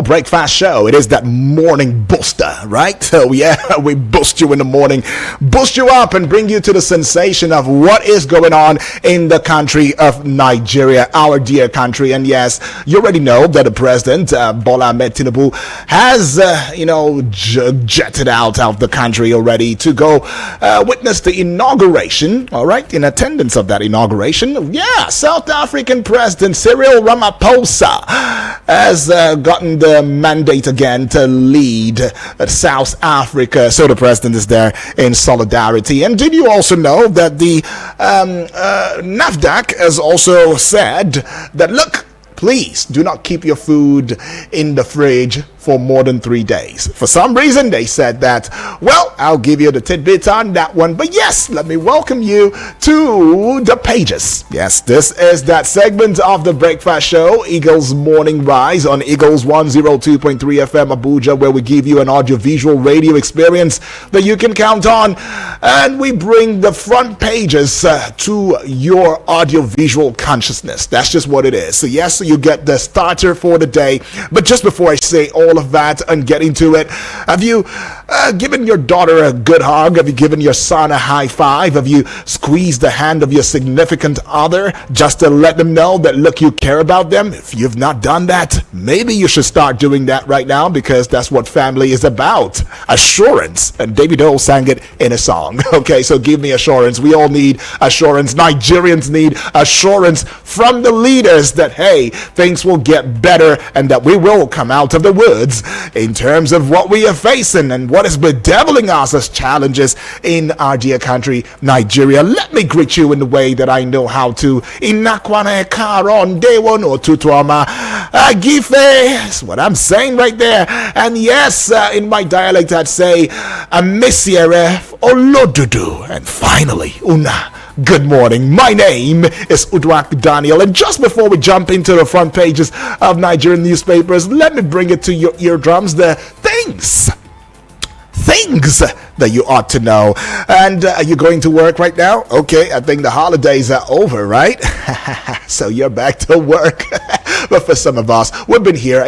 Breakfast show. It is that morning booster, right? So yeah, we boost you in the morning, boost you up and bring you to the sensation of what is going on in the country of Nigeria, our dear country. And yes, you already know that the president, Bola Ahmed Tinubu, has, jetted out of the country already to go witness the inauguration, all right, in attendance of that inauguration. Yeah, South African President Cyril Ramaphosa has gotten the mandate again to lead South Africa. So the president is there in solidarity. And did you also know that the NAFDAC has also said that, look, please do not keep your food in the fridge for more than 3 days. For some reason, they said that. Well, I'll give you the tidbit on that one. But yes, let me welcome you to the pages. Yes, this is that segment of the breakfast show, Eagles Morning Rise on Eagles 102.3 FM Abuja, where we give you an audiovisual radio experience that you can count on. And we bring the front pages to your audiovisual consciousness. That's just what it is. So yes, you get the starter for the day. But just before I say all of that and get into it, have you given your daughter a good hug? Have you given your son a high five? Have you squeezed the hand of your significant other just to let them know that, look, you care about them? If you've not done that, maybe you should start doing that right now, because that's what family is about. Assurance. And Davido sang it in a song. Okay, so give me assurance. We all need assurance. Nigerians need assurance from the leaders that, hey, things will get better and that we will come out of the woods in terms of what we are facing and what is bedeviling us as challenges in our dear country, Nigeria. Let me greet you in the way that I know how to. Inakwane karon dewon otutuama gife. That's what I'm saying right there. And yes, in my dialect, I'd say amisiere olodudu. And finally, una. Good morning. My name is Udwak Daniel, and just before we jump into the front pages of Nigerian newspapers, let me bring it to your eardrums, the things that you ought to know. And are you going to work right now? Okay, I think the holidays are over, right? So you're back to work. But for some of us, we've been here.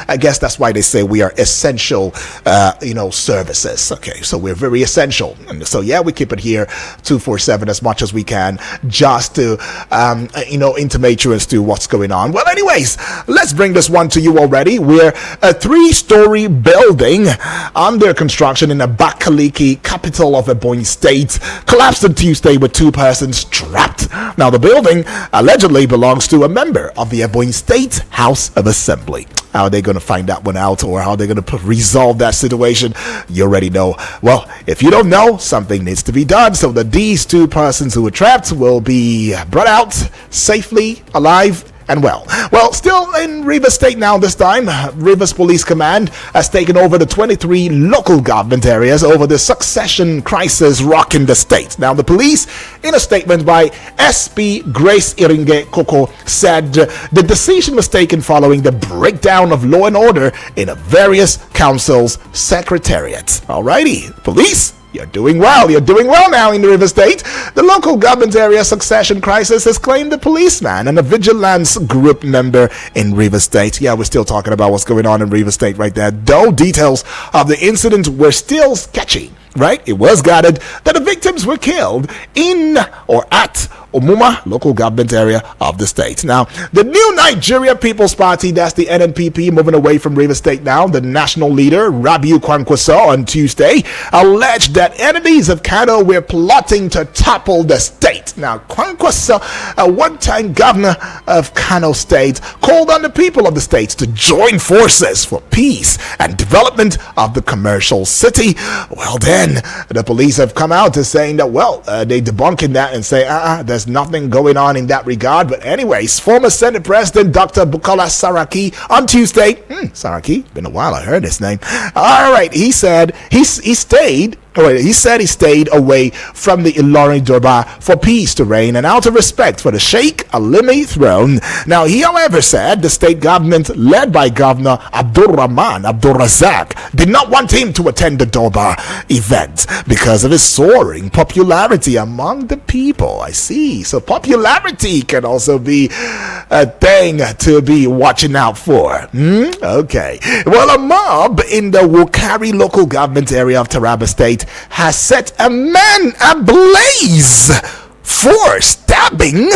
I guess that's why they say we are essential, services. Okay, so we're very essential. And so, yeah, we keep it here 247 as much as we can, just to, intimate you as to what's going on. Well, anyways, let's bring this one to you already. We're a 3-story building under construction in Abakaliki, capital of Ebonyi State, collapsed on Tuesday with 2 persons trapped. Now, the building allegedly belongs to a member of the Ebonyi State House of Assembly. How are they going to find that one out, or how are they going to resolve that situation? You already know. Well, if you don't know, something needs to be done so that these 2 persons who were trapped will be brought out safely, alive, and well, still in Rivers State now. This time, Rivers Police Command has taken over the 23 local government areas over the succession crisis rocking the state. Now, the police, in a statement by SP Grace Iringe Koko, said the decision was taken following the breakdown of law and order in various councils' secretariats. Alrighty, police, you're doing well. You're doing well now in the River State. The local government area succession crisis has claimed a policeman and a vigilance group member in River State. Yeah, we're still talking about what's going on in River State right there. Though details of the incident were still sketchy, right? It was gathered that the victims were killed in or at Omuma local government area of the state. Now, the new Nigeria People's Party, that's the NNPP, moving away from Rivers State now. The national leader, Rabiu Kwankwaso, on Tuesday, alleged that entities of Kano were plotting to topple the state. Now, Kwankwaso, a one-time governor of Kano State, called on the people of the state to join forces for peace and development of the commercial city. Well, then, the police have come out to saying that, they debunking that and say, there's nothing going on in that regard. But anyways, former Senate President Dr. Bukola Saraki on Tuesday, Saraki, been a while I heard his name. All right, he said he stayed He said he stayed away from the Ilorin Durbar for peace to reign and out of respect for the Sheikh Alimi throne. Now, he, however, said the state government, led by Governor Abdurrahman Abdurrazak, did not want him to attend the Durbar event because of his soaring popularity among the people. I see. So popularity can also be a thing to be watching out for. Okay. Well, a mob in the Wukari local government area of Taraba State has set a man ablaze for stabbing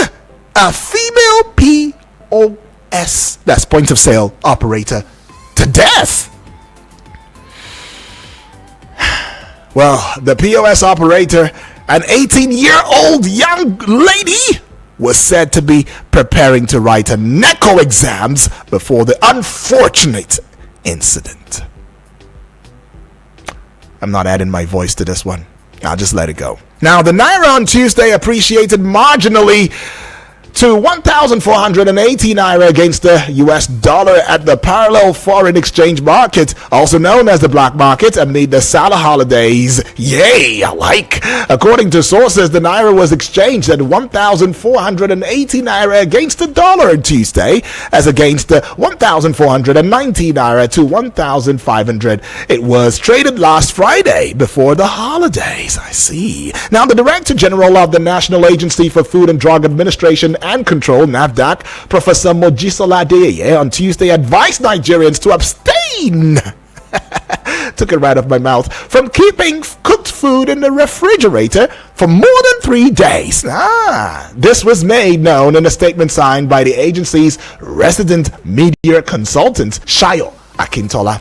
a female POS, that's point of sale operator, to death. Well, the POS operator, an 18-year-old young lady, was said to be preparing to write her NECO exams before the unfortunate incident. I'm not adding my voice to this one. I'll just let it go. Now, the Naira on Tuesday appreciated marginally to 1,480 Naira against the US dollar at the parallel foreign exchange market, also known as the black market, amid the Salah holidays. Yay, I like. According to sources, the Naira was exchanged at 1,480 Naira against the dollar on Tuesday, as against the 1,490 Naira to 1,500. It was traded last Friday before the holidays. I see. Now, the Director General of the National Agency for Food and Drug Administration and Control, NAFDAC, Professor Mojisola Adeyeye, on Tuesday advised Nigerians to abstain took it right off my mouth from keeping cooked food in the refrigerator for more than 3 days. This was made known in a statement signed by the agency's resident media consultant, Shayo Akintola.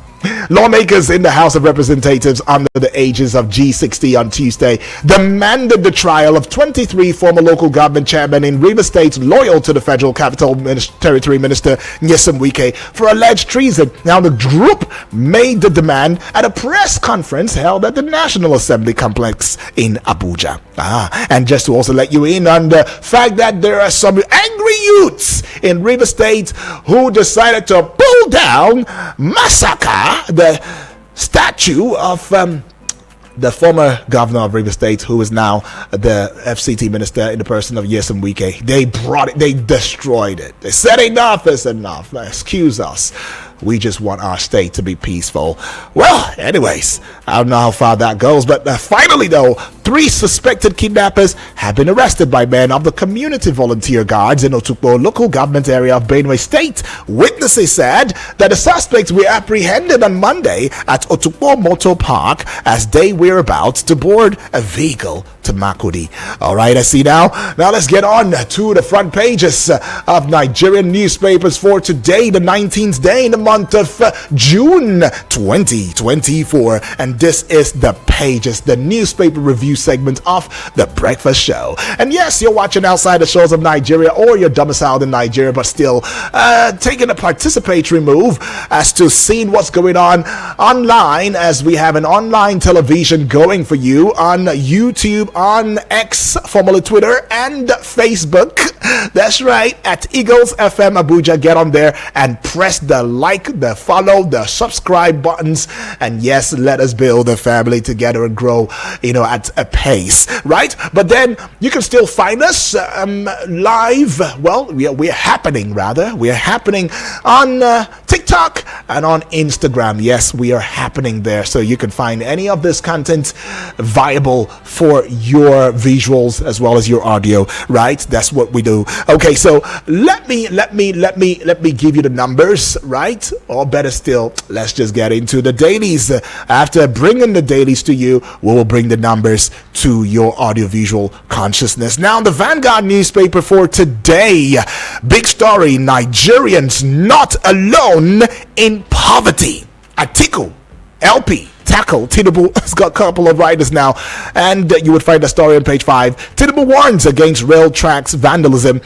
Lawmakers in the House of Representatives under the aegis of G60 on Tuesday demanded the trial of 23 former local government chairmen in Rivers State loyal to the Federal Capital Territory Minister Nyesom Wike for alleged treason. Now, the group made the demand at a press conference held at the National Assembly complex in Abuja. And just to also let you in on the fact that there are some angry youths in Rivers State who decided to pull down, massacre the statue of the former governor of Rivers State, who is now the FCT minister in the person of Nyesom Wike. They destroyed it. They said enough is enough. Excuse us. We just want our state to be peaceful. Well, anyways, I don't know how far that goes, but finally, though, 3 suspected kidnappers have been arrested by men of the Community Volunteer Guards in Otukpo local government area of Benue State. Witnesses said that the suspects were apprehended on Monday at Otukpo Motor Park as they were about to board a vehicle to Makurdi. All right, I see now. Now let's get on to the front pages of Nigerian newspapers for today, the 19th day in the month of June 2024. And this is the pages, the newspaper review segment of the breakfast show. And yes, you're watching outside the shores of Nigeria, or you're domiciled in Nigeria but still taking a participatory move as to seeing what's going on online, as we have an online television going for you on YouTube, on X, formerly Twitter, and Facebook. That's right, at Eagles FM Abuja. Get on there and press the like, the follow, the subscribe buttons, and yes, let us build a family together and grow, at a pace, right? But then you can still find us live. Well, we're happening on TikTok and on Instagram. Yes, we are happening there, so you can find any of this content viable for your visuals as well as your audio, right? That's what we do. Okay, so let me give you the numbers, right? Or better still, let's just get into the dailies. After bringing the dailies to you, we will bring the numbers to your audiovisual consciousness. Now, the Vanguard newspaper for today, big story: Nigerians not alone in poverty. Atiku, LP, tackle. Tinubu has got a couple of writers now, and you would find the story on page 5. Tinubu warns against rail tracks vandalism,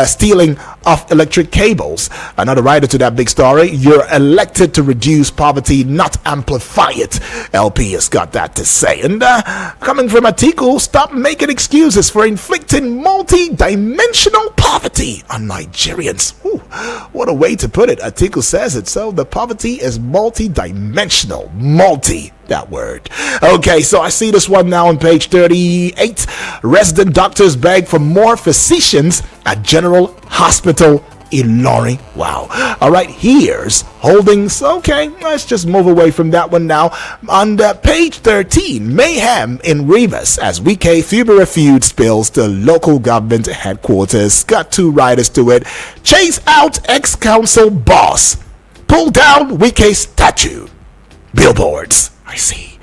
stealing of electric cables. Another writer to that big story: you're elected to reduce poverty, not amplify it. LP has got that to say. And coming from Atiku, stop making excuses for inflicting multi-dimensional poverty on Nigerians. Ooh, what a way to put it. Atiku says it. So the poverty is multi-dimensional. Multi. say that word. Okay, so I see this one now on page 38. Resident doctors beg for more physicians at General Hospital Ilorin. Wow. All right, here's Holdings. Okay, let's just move away from that one now. On page 13, mayhem in Rivas as Wike Fubara feud spills to local government headquarters. Got two riders to it. Chase out ex-council boss. Pull down Wike statue. Billboards. I see.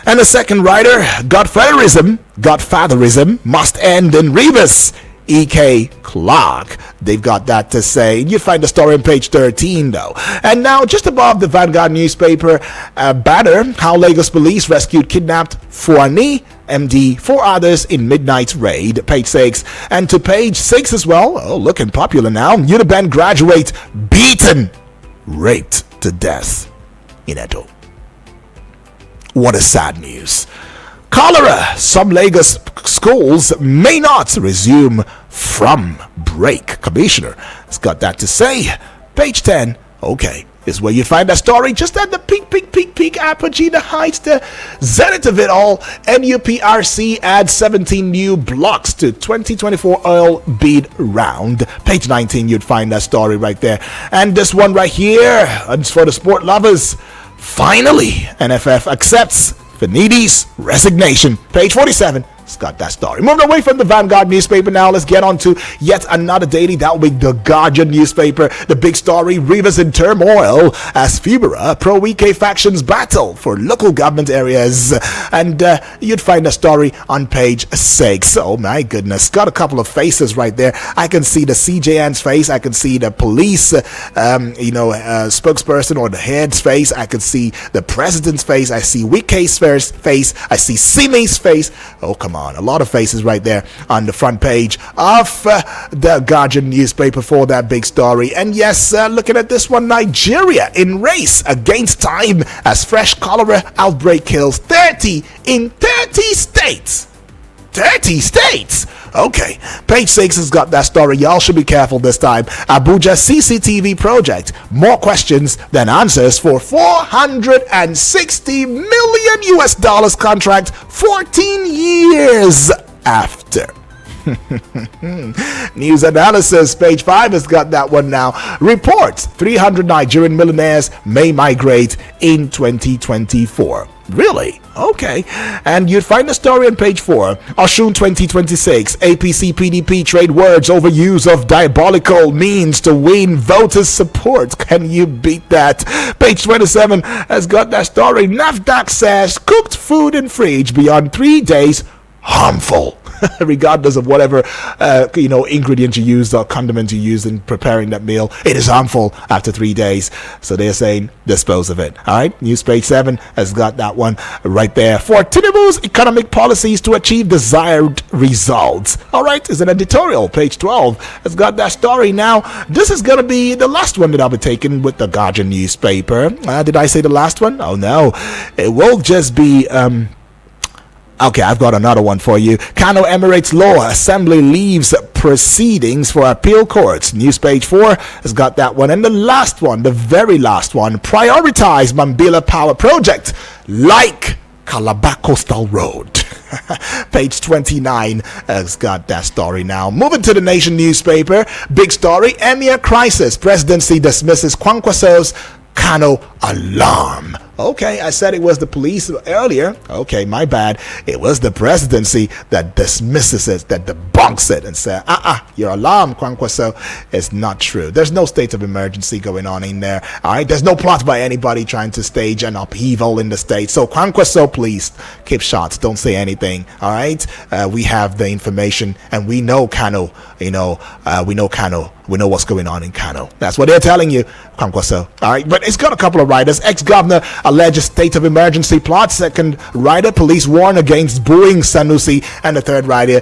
And the second rider, Godfatherism must end in Rivas. E.K. Clark. They've got that to say. You find the story on page 13, though. And now, just above the Vanguard newspaper banner, how Lagos police rescued kidnapped Fuani MD, 4 others in midnight raid. Page 6. And to page 6 as well, looking popular now, Uniben graduate beaten, raped to death in Edo. What a sad news. Cholera. Some Lagos schools may not resume from break. Commissioner has got that to say. Page 10. Okay, is where you find that story just at the peak apogee, the heights, the zenith of it all. NUPRC adds 17 new blocks to 2024 oil bid round. Page 19, you'd find that story right there. And this one right here, it's for the sport lovers. Finally, NFF accepts Finidi's resignation. Page 47. It's got that story. Moving away from the Vanguard newspaper now, let's get on to yet another daily. That will be the Guardian newspaper. The big story, Rivers in turmoil as Fubara pro-Wike factions battle for local government areas. And you'd find a story on page 6. Oh my goodness. Got a couple of faces right there. I can see the CJN's face. I can see the police, spokesperson or the head's face. I can see the president's face. I see Wike's face. I see Simi's face. Oh, come on. A lot of faces right there on the front page of the Guardian newspaper for that big story. And yes, looking at this one, Nigeria in race against time as fresh cholera outbreak kills 30 in 30 states. 30 states. Okay, page 6 has got that story. Y'all should be careful this time. Abuja CCTV project. More questions than answers for $460 million US contract 14 years after. News analysis, page 5 has got that one now. Reports 300 Nigerian millionaires may migrate in 2024. Really? Okay. And you'd find the story on page 4. Oshun 2026. APC PDP trade words over use of diabolical means to win voters' support. Can you beat that? Page 27 has got that story. NAFDAC says cooked food in fridge beyond 3 days harmful. Regardless of whatever ingredient you used or condiment you used in preparing that meal, it is harmful after 3 days. So they're saying dispose of it. All right, news page 7 has got that one right there. For Tinubu's economic policies to achieve desired results. All right, is an editorial. Page 12 has got that story. Now, this is going to be the last one that I'll be taking with the Guardian newspaper. Did I say the last one? Oh no, it will just be Okay, I've got another one for you. Kano Emirates Law Assembly leaves proceedings for appeal courts. News page 4 has got that one. And the last one, the very last one, prioritize Mambila Power Project like Calabar Coastal Road. Page 29 has got that story now. Moving to the Nation newspaper. Big story, Emir crisis. Presidency dismisses Kwankwaso's Kano alarm. Okay, I said it was the police earlier. Okay, my bad. It was the presidency that dismisses it, that debunks it and said, your alarm, Kwankwaso, is not true. There's no state of emergency going on in there. All right, there's no plot by anybody trying to stage an upheaval in the state. So Kwankwaso, please keep shots. Don't say anything. All right, we have the information and we know Kano. We know Kano. We know what's going on in Kano. That's what they're telling you, Kwankwaso. All right, but it's got a couple of writers. Ex-governor alleges state of emergency plot. Second writer, police warn against booing Sanusi. And the third writer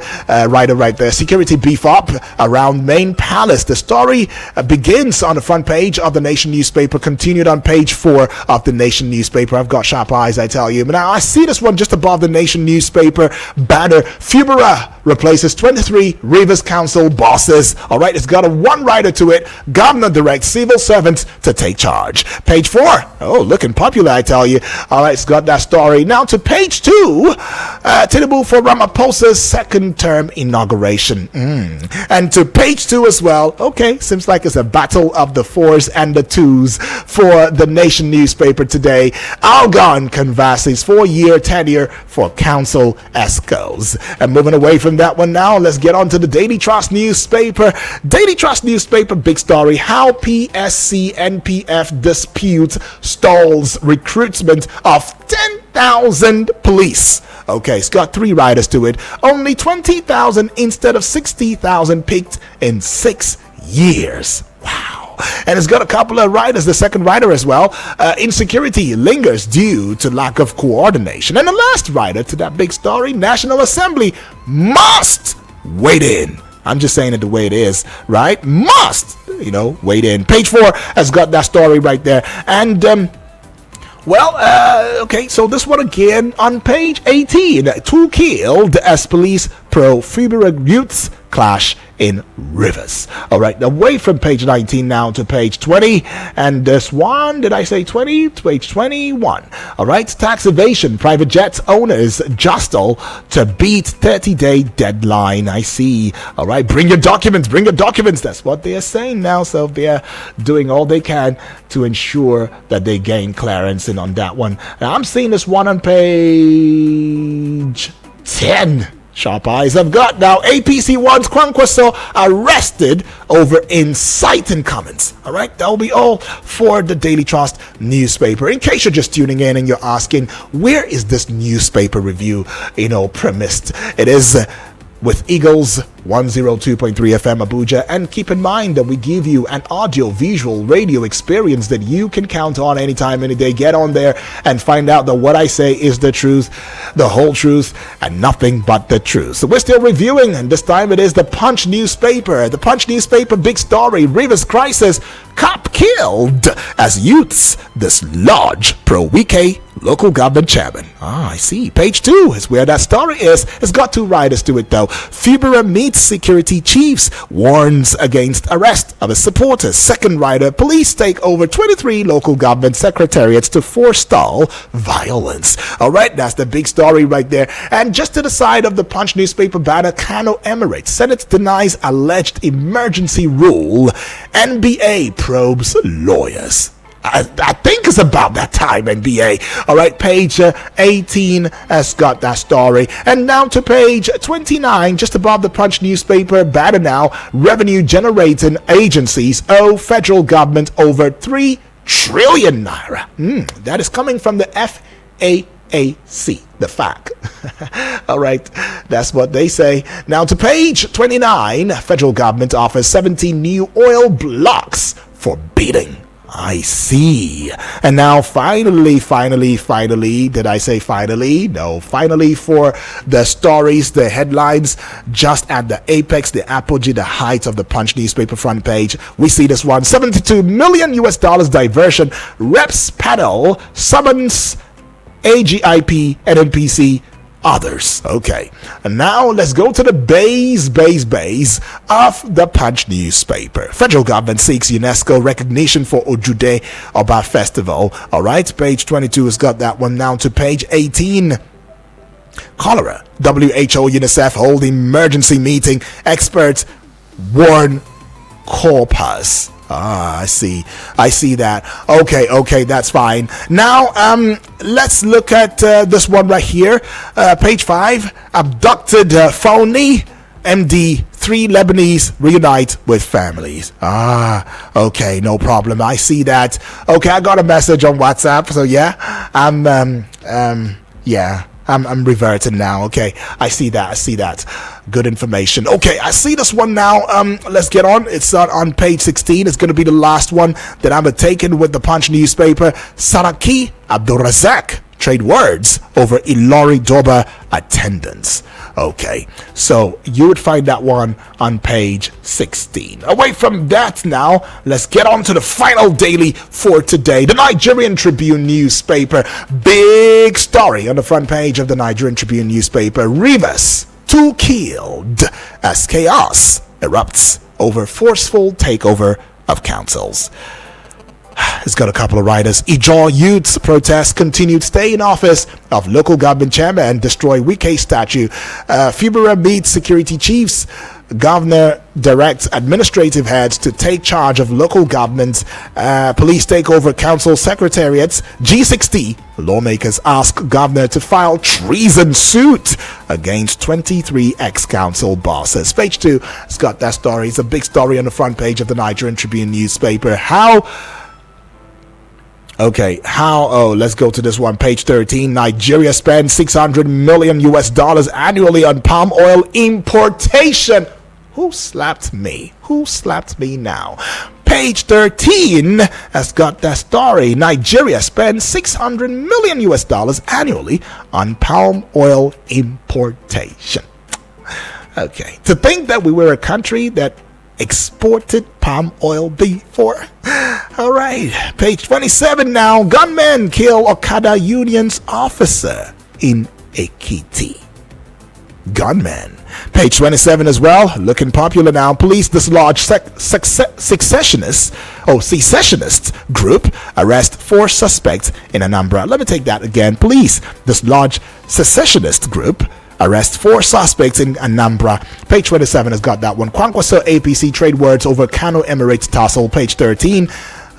right there, security beef up around main palace. The story begins on the front page of the Nation newspaper, continued on page 4 of the Nation newspaper. I've got sharp eyes, I tell you. But now I see this one just above the Nation newspaper banner. Fubara replaces 23 Rivers Council bosses. All right, it's got a one rider to it. Governor directs civil servants to take charge. Page 4. Oh, looking popular, I tell you. All right, it's got that story. Now to page 2. Tinubu for Ramaphosa's second term inauguration. And to page 2 as well. Okay, seems like it's a battle of the 4s and the 2s for the Nation newspaper today. Algon converses 4-year tenure for council escos. And moving away from that one now, let's get on to the Daily Trust newspaper. Daily Trust newspaper, big story. How PSC NPF dispute stalls recruitment of 10,000 police. Okay, it's got 3 riders to it. Only 20,000 instead of 60,000 picked in 6 years. Wow. And it's got a couple of riders, the second rider as well. Insecurity lingers due to lack of coordination. And the last rider to that big story, National Assembly must wait in. I'm just saying it the way it is, right? Must, wait in. Page 4 has got that story right there. And, okay, so this one again on page 18. 2 killed as police pro-Fibera youths clash in Rivers. All right, away from page 19 now to page 20. And this one, did I say 20? Page 21. All right, tax evasion. Private jets owners jostle to beat 30-day deadline. I see. All right, bring your documents. Bring your documents. That's what they're saying now. So they're doing all they can to ensure that they gain clearance in on that one. Now, I'm seeing this one on page 10. Sharp eyes I've got now. APC1's Kwankwaso arrested over inciting comments. All right, that will be all for the Daily Trust newspaper. In case you're just tuning in and you're asking, where is this newspaper review, premised? It is with Eagles 102.3 FM Abuja, and keep in mind that we give you an audio visual radio experience that you can count on anytime, any day. Get on there and find out that what I say is the truth, the whole truth, and nothing but the truth. So we're still reviewing, and this time it is the Punch newspaper. The Punch newspaper, big story. Rivers crisis, cop killed as youths dislodge pro-Wike local government chairman. I see. Page 2 is where that story is. It's got 2 riders to it though. Fibera meets security chiefs, warns against arrest of his supporters. Second rider, police take over 23 local government secretariats to forestall violence. All right, that's the big story right there. And just to the side of the Punch newspaper banner, Kano Emirates. Senate denies alleged emergency rule. NBA probes lawyers. I think it's about that time, NBA. All right, page 18 has got that story. And now to page 29, just above the Punch newspaper banner now, revenue generating agencies owe federal government over 3 trillion naira. That is coming from the FAAC, the FAC. All right, that's what they say. Now to page 29, federal government offers 17 new oil blocks for bidding. I see. And now finally, did I say finally? No, finally for the stories, the headlines, just at the apex, the apogee, the height of the Punch newspaper front page, we see this one. $72 million diversion. Reps panel summons AGIP, NNPC, others. Okay, and now let's go to the base of the Punch newspaper. Federal government seeks UNESCO recognition for Ojude Oba Festival. All right, page 22 has got that one. Now to page 18. Cholera. WHO, UNICEF hold emergency meeting. Experts warn corpus. I see that. Okay, that's fine. Now, let's look at this one right here. Page 5. Abducted phony MD. 3 Lebanese reunite with families. Okay, no problem. I see that. Okay, I got a message on WhatsApp. So yeah, I'm reverting now. Okay, I see that. Good information. Okay, I see this one now. Let's get on. It's on page 16. It's going to be the last one that I'm taking with the Punch newspaper. Saraki Abdulrazak trade words over Ilori Doba attendance. Okay, so you would find that one on page 16. Away from that now, let's get on to the final daily for today. The Nigerian Tribune newspaper. Big story on the front page of the Nigerian Tribune newspaper. Rivers 2 killed as chaos erupts over forceful takeover of councils. It's got a couple of writers. Ijaw youths protest continued stay in office of local government chairman and destroy Wike statue. Fubara meets security chiefs. Governor directs administrative heads to take charge of local governments. Police take over council secretariats. G60 lawmakers ask governor to file treason suit against 23 ex-council bosses. Page 2 has got that story. It's a big story on the front page of the Nigerian Tribune newspaper. Let's go to this one. Page 13. Nigeria spends $600 million annually on palm oil importation. Who slapped me? Who slapped me now? Page 13 has got that story. Nigeria spends $600 million annually on palm oil importation. Okay. To think that we were a country that exported palm oil before. All right. Page 27 now. Gunmen kill Okada Union's officer in Ekiti. Gunmen. Page 27 as well. Looking popular now. Police dislodge secessionist group. Arrest 4 suspects in Anambra. Let me take that again. Police dislodge secessionist group. Arrest 4 suspects in Anambra. Page 27 has got that one. Kwankwaso APC trade words over Kano Emirates tussle. Page 13.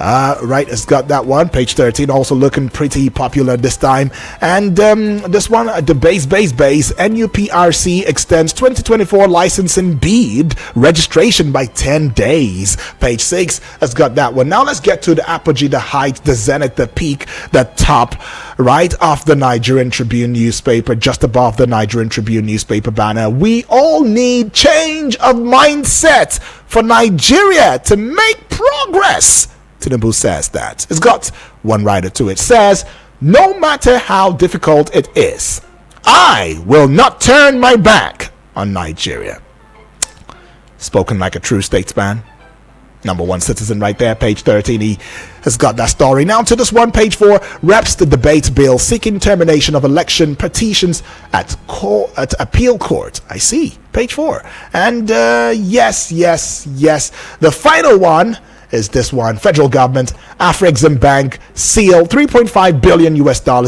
Right, it's got that one. Page 13 also looking pretty popular this time. And this one, the base. NUPRC extends 2024 licensing bid registration by 10 days. Page 6 has got that one. Now let's get to the apogee, the height, the zenith, the peak, the top, right off the Nigerian Tribune newspaper, just above the Nigerian Tribune newspaper banner. We all need change of mindset for Nigeria to make progress. Tinubu says that. It's got one writer to it. Says, no matter how difficult it is, I will not turn my back on Nigeria. Spoken like a true statesman. Number 1 citizen right there. Page 13. He has got that story. Now to this one. Page 4. Reps the debate bill seeking termination of election petitions at appeal court. I see. Page 4. And yes. The final one is this one. Federal government, Afrexim Bank seal $3.5 billion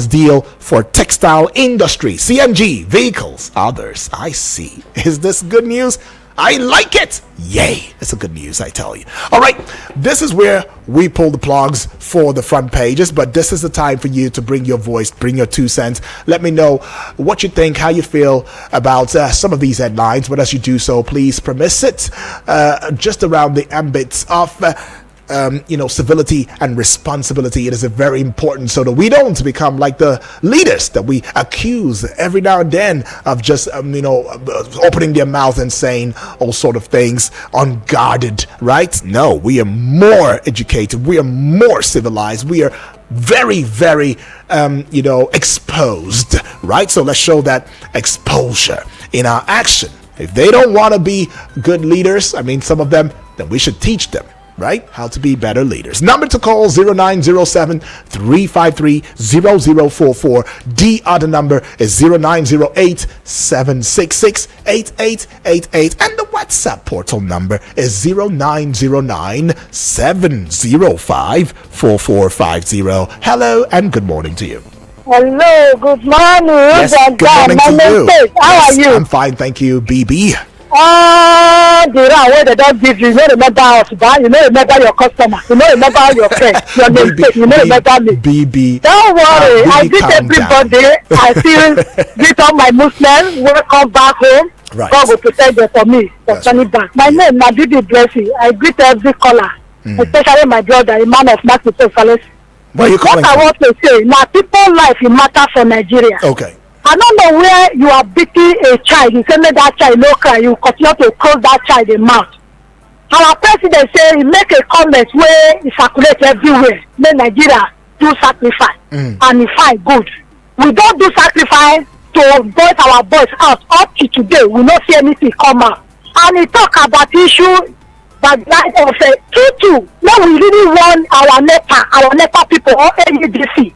deal for textile industry, CNG, vehicles, others. I see. Is this good news? I like it. Yay. It's a good news, I tell you. All right. This is where we pull the plugs for the front pages, but this is the time for you to bring your voice, bring your 2 cents. Let me know what you think, how you feel about some of these headlines. But as you do so, please premise it just around the ambits of civility and responsibility. It is very important so that we don't become like the leaders that we accuse every now and then of just opening their mouth and saying all sort of things unguarded, right? No, we are more educated, we are more civilized, we are very, very exposed, right? So let's show that exposure in our action. If they don't want to be good leaders, some of them, then we should teach them, right? How to be better leaders. Number to call 0907-353-0044. The other number is 0908-766-8888. And the WhatsApp portal number is 0909-705-4450. Hello and good morning to you. Hello, good morning. Yes, good morning to you. How are you? I'm fine, thank you, BB. The round where they don't give you, remember us, remember your customer, remember your friend, your namesake, remember me. BB. Don't worry, I greet everybody. I still greet all my Muslims. Welcome back home. Right. God will protect them for me, for turning back. My name is Bibi Blessing. I greet every caller, especially my brother, a man of Mark Sales. Where are you calling What I want to say, now people's life it matters for Nigeria. Okay. I don't know where you are beating a child. You say make that child no cry. You continue to close that child in mouth. Our president say he make a comment where he circulate everywhere. Make Nigeria do sacrifice and he find good. We don't do sacrifice to voice our voice out. Up to today, we not see anything come out. And he talk about issue that like of Tutu. Now we really want our NEPA people or NUDC.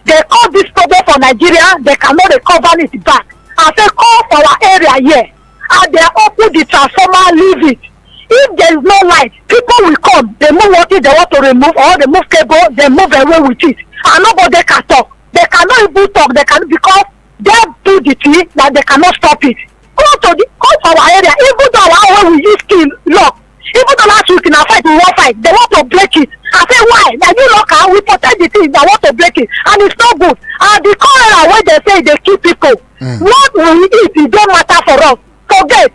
They call this problem for Nigeria, they cannot recover it back. I say call for our area here, and they open the transformer, leave it. If there is no light, people will come, they move what they want to remove, or they move cable, they move away with it, and nobody can talk. They cannot even talk, they can, because they do the thing that they cannot stop it. Go to our area, even though our we use key lock, even though last week in our fight we won't fight, they want to break it. I say why? Now you lock we protect the thing, they want to break it, and it's not good. And the cholera where they say they kill people, what we eat, it don't matter for us. Forget.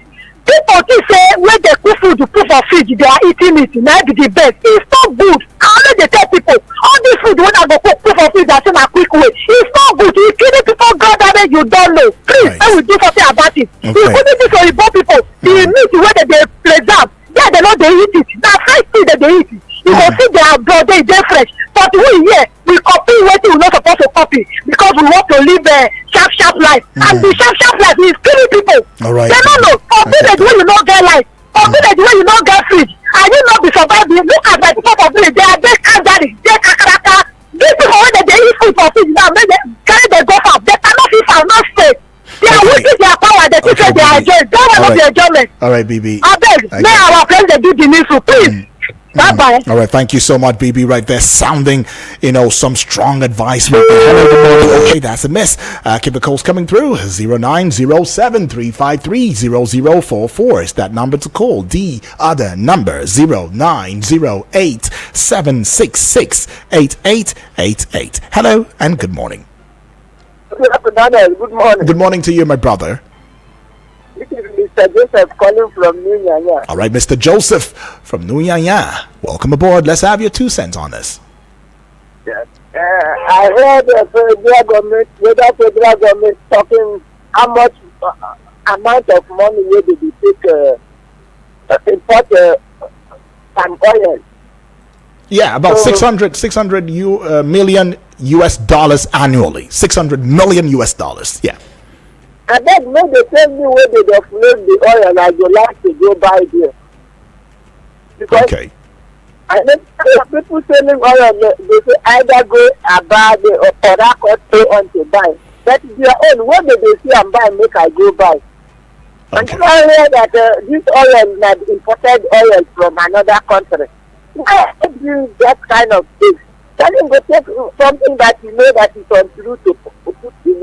People keep say when they cook food, you put for fridge, they are eating it, now be the best. It's not good. I know they tell people, all this food when I go cook put for fridge, that's in a quick way. It's not good. You killing people, God, that you don't know. Please, Right. I will do something about it. Okay. You couldn't do for Igbo people. The meat where they preserve, yeah, they know they eat it. That's high food that they eat it. You go see their blood, they fresh. But we here, we copy what we're not supposed to copy because we want to live a sharp life. And the sharp life is killing people. All right. They don't know. For village where you don't get life, for village where you don't get fridge, and you not be surviving. Look at the people of village, they are they kajari, they kakaraka. These people when they eat food for fridge now, when they carry the go farm, they cannot eat farm, not stay. They are wasting their power, they think say they are enjoying. That will not be enjoyment. All right, BB. I beg, may our president do the needful, please. Bye-bye. All right, thank you so much, BB. Right there, sounding, some strong advice. Right there. Hello, good morning. Okay, that's a miss. Keep the calls coming through. 0907-353-0044 is that number to call. The other number, 0908-766-8888. Hello and good morning. Good morning. Good morning to you, my brother. This is Mr. Joseph calling from New Yanya. All right, Mr. Joseph from Nuyanya. Welcome aboard. Let's have your 2 cents on this. Yes. I heard the federal government talking how much amount of money they take import palm oil. Yeah, about 600 million US dollars annually. 600 million US dollars. Yeah. And then when they tell me where they deflate the oil, I go like to go buy there. Because Okay. I know people selling oil, they say either go Abade or Port pay on to buy. That is their own. When they see and buy, make I go buy. And Okay. I hear that this oil is not imported oil from another country. Why do that kind of thing? Can you go take something that you know that is untrue to put in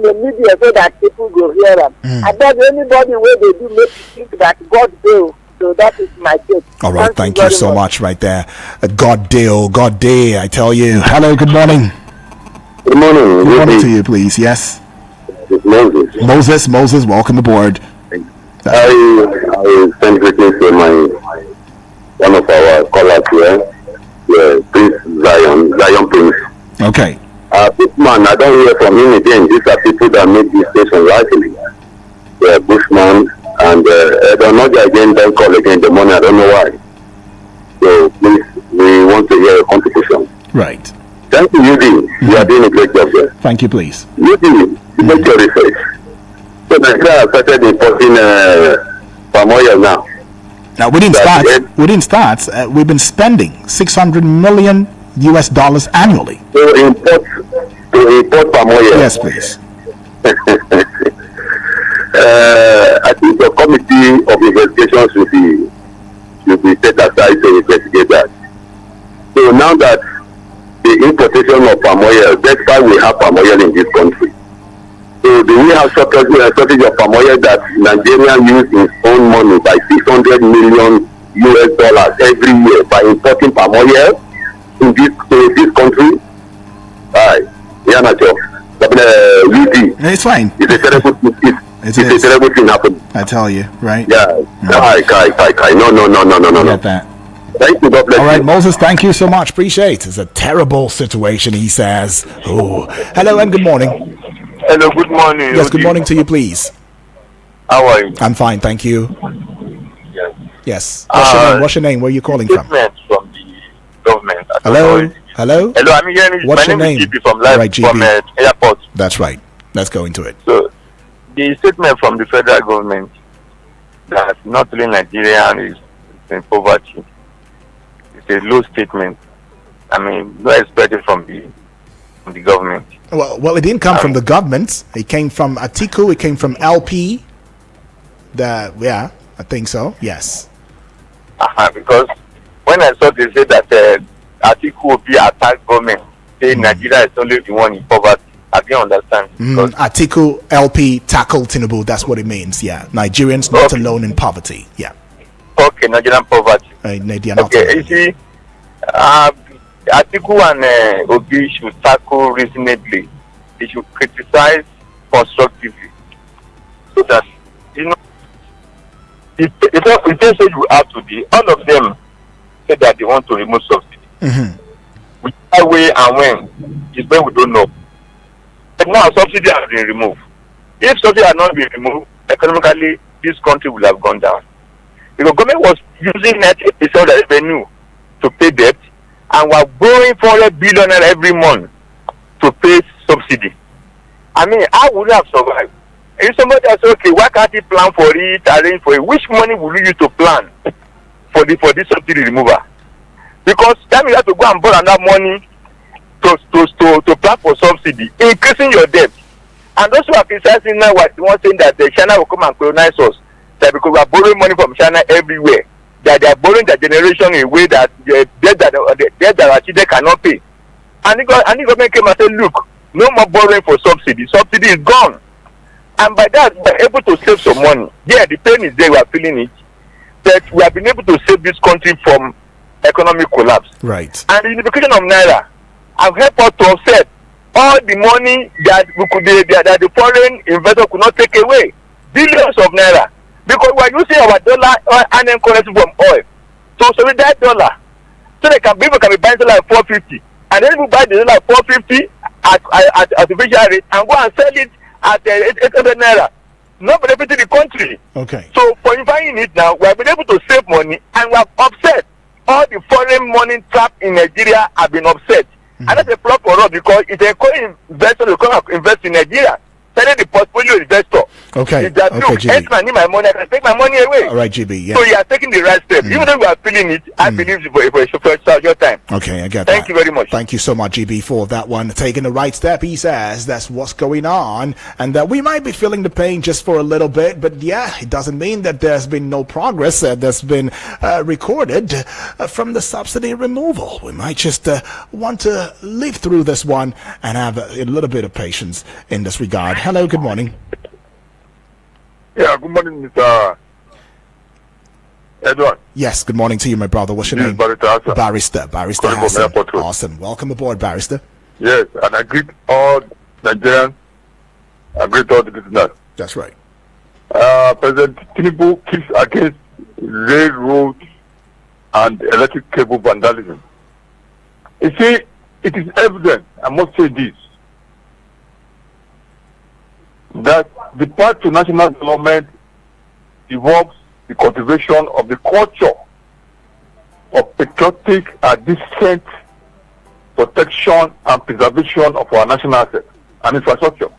the media so that people go hear them? I bet anybody where they do make you think that God will. So that is my take. All right, thank you so much right there. God day, I tell you. Hello, good morning. Good morning. Good morning to you, please. Yes. It's Moses. Moses, welcome aboard. I send greetings to one of our callers here. Yeah, Prince Zion Prince. Okay. This man, I don't hear from him again. These are people that make this station rightly. Yeah, Bushman and I don't know again, don't call again the morning. I don't know why. So please, we want to hear a contribution. Right. Thank you, UD. You are doing a great job there. Thank you, please. UD, make your research. So Nigeria has started importing palm oil now. Now we didn't start. We've been spending 600 million US dollars annually. To import palm oil. Yes, please. I think the committee of investigation should be set aside to investigate that. So now that the importation of palm oil, that's why we have palm oil in this country. So do we have shortage of palm oil that Nigeria use its own money by 600 million US dollars every year by importing palm oil to this country? Yeah, not sure. But UD. It's fine. It's a terrible thing. It's a terrible thing happened. I tell you, right? Yeah. Kai. No. Get that. Thank you. God bless All right, you. Moses, thank you so much. Appreciate it. It's a terrible situation, he says. Oh. Hello and good morning. Hello, good morning. Yes, good morning to you, please. How are you? I'm fine, thank you. Yes. Yes. What's your name? Where are you calling from? Statement from the government. Hello? Hello? Hello, I'm hearing. What's My your name name? is GP from All right, GP. from airport. That's right. Let's go into it. So, the statement from the federal government that not only Nigeria is in poverty, it's a low statement. I mean, not expected from the from the government. Well, it didn't come from the government. It came from Atiku. It came from LP. Yeah, I think so. Yes. Because when I saw they say that Atiku will be attack government, say Nigeria is only the one in poverty. I didn't understand. Atiku LP tackle Tinubu. That's what it means. Yeah, Nigerians not alone in poverty. Yeah. Okay, Nigerian poverty. They are not Okay, alone. you see, Atiku and Obi should tackle reasonably. They should criticize constructively, so that it just says you have to be. All of them say that they want to remove subsidy. Which way and when is when we don't know. But now subsidy has been removed. If subsidy had not been removed, economically this country would have gone down. Because government was using 90% of the revenue to pay debt, and we are borrowing 400 billion every month to pay subsidy. I mean, how would you have survived? If somebody says, okay, why can't you plan for it, arrange for it? Which money will you use to plan for this subsidy removal? Because then you have to go and borrow another money to plan for subsidy, increasing your debt. And those who are criticizing now were the ones saying that China will come and colonize us, that because we are borrowing money from China everywhere, that they are borrowing their generation in a way that the debt that our children cannot pay. And the government came and said, look, no more borrowing for subsidy. Subsidy is gone. And by that, we are able to save some money. Yeah, the pain is there, we are feeling it. But we have been able to save this country from economic collapse. Right. And the unification of Naira have helped us to offset all the money that that the foreign investor could not take away. Billions of Naira. Because we are using our dollar and then currency from oil. So that dollar. So people can be buying dollar at 450. And then people buy the dollar at 450 at artificial rate and go and sell it at 800 Naira. Not benefiting the country. Okay. So for buying it now, we have been able to save money and we have offset. All the foreign money trapped in Nigeria have been offset. And that's a plus for us because it's a co-investor to come and invest in Nigeria. Telling the portfolio investor. Okay. Is that, look, GB. I need my money, I can take my money away. All right, GB. Yeah. So you are taking the right step. Even though we are feeling it, I believe for your time. Okay, I get that. Thank you very much. Thank you so much, GB, for that one. Taking the right step, he says. That's what's going on. And that we might be feeling the pain just for a little bit. But yeah, it doesn't mean that there's been no progress that's been recorded from the subsidy removal. We might just want to live through this one and have a little bit of patience in this regard. Hello, good morning. Yeah, good morning, Mr. Edward. Yes, good morning to you, my brother. What's your name? Barrister. Barrister Calling from Hassan. Airport Road. Awesome. Welcome aboard, Barrister. Yes, and I greet all Nigerians. I greet all the listeners. That's right. President Tinubu keeps against railroad and electric cable vandalism. You see, it is evident, I must say this, that the path to national development involves the cultivation of the culture of patriotic and decent protection and preservation of our national assets and infrastructure